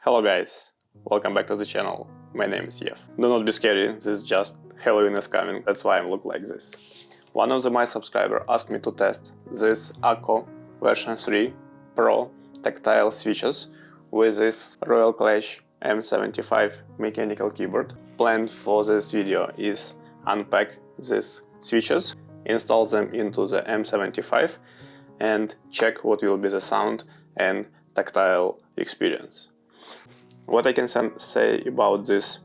Hello guys, welcome back to the channel. My name is Yev. Do not be scary, this is just Halloween is coming, that's why I look like this. One of my subscribers asked me to test this Akko version 3 Pro tactile switches with this RK M75 mechanical keyboard. Plan for this video is unpack these switches, install them into the M75 and check what will be the sound and tactile experience. What I can say about these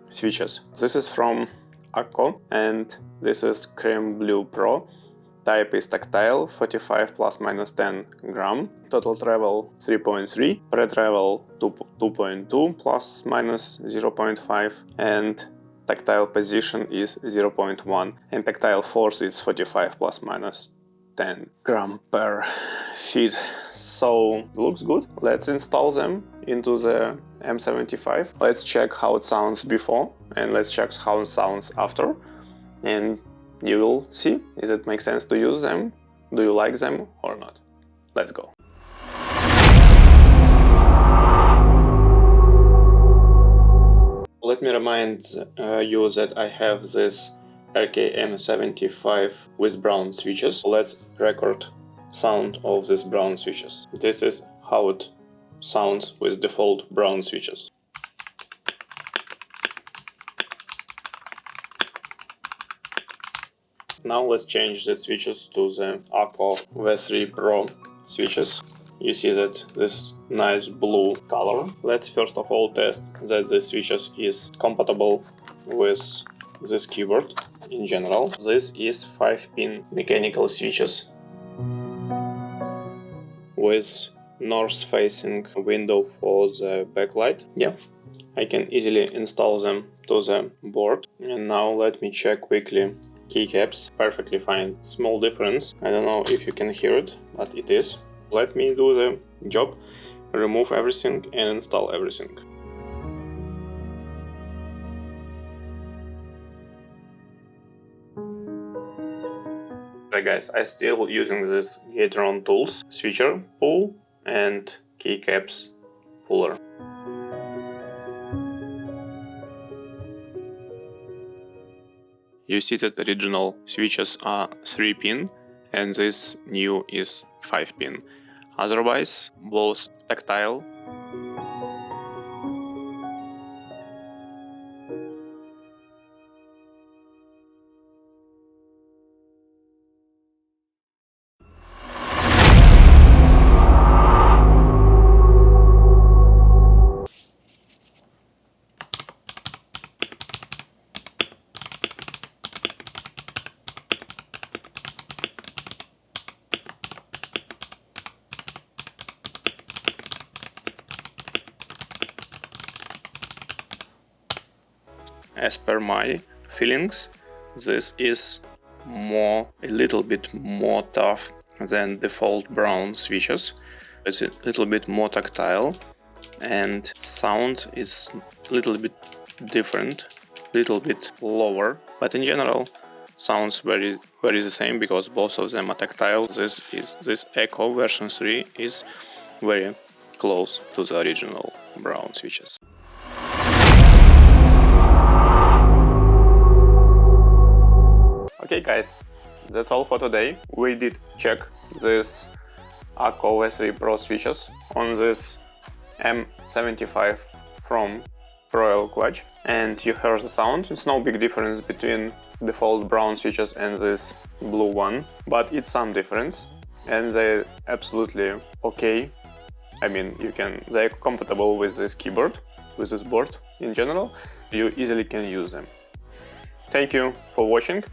switches. This is from Akko and this is Cream Blue Pro. Type is tactile, 45 plus minus 10 gram. Total travel 3.3, pre-travel 2.2 plus minus 0.5 and tactile position is 0.1 and tactile force is 45 plus minus 10 gram per feet. So it looks good. Let's install them into the M75. Let's check how it sounds before and let's check how it sounds after, and you will see if it makes sense to use them, do you like them or not. Let's go. Let me remind you that I have this RK M75 with brown switches. Let's record sound of these brown switches. This is how it sounds with default brown switches. Now let's change the switches to the Akko V3 Pro switches. You see that this nice blue color. Let's first of all test that the switches is compatible with this keyboard in general. This is 5-pin mechanical switches with north-facing window for the backlight. Yeah, I can easily install them to the board. And now let me check quickly keycaps. Perfectly fine. Small difference. I don't know if you can hear it, but it is. Let me do the job, remove everything and install everything. Right guys, I still using this Gatron tools, switcher pull and keycaps puller. You see that the original switches are 3-pin and this new is 5-pin. Otherwise, both tactile as per my feelings, this is a little bit more tough than default brown switches. It's a little bit more tactile and sound is a little bit different, little bit lower, but in general sounds very the same because both of them are tactile. This Akko version 3 is very close to the original brown switches. Okay guys, that's all for today. We did check this Akko V3 Pro switches on this M75 from Royal Clutch and you heard the sound. It's no big difference between default brown switches and this blue one, but it's some difference and they're absolutely okay. I mean, they're compatible with this keyboard, with this board in general. You easily can use them. Thank you for watching.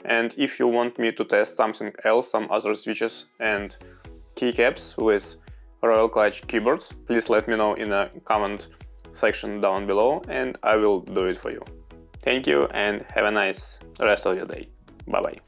And if you want me to test something else, some other switches and keycaps with Royal Clutch keyboards, please let me know in the comment section down below and I will do it for you. Thank you and have a nice rest of your day. Bye bye.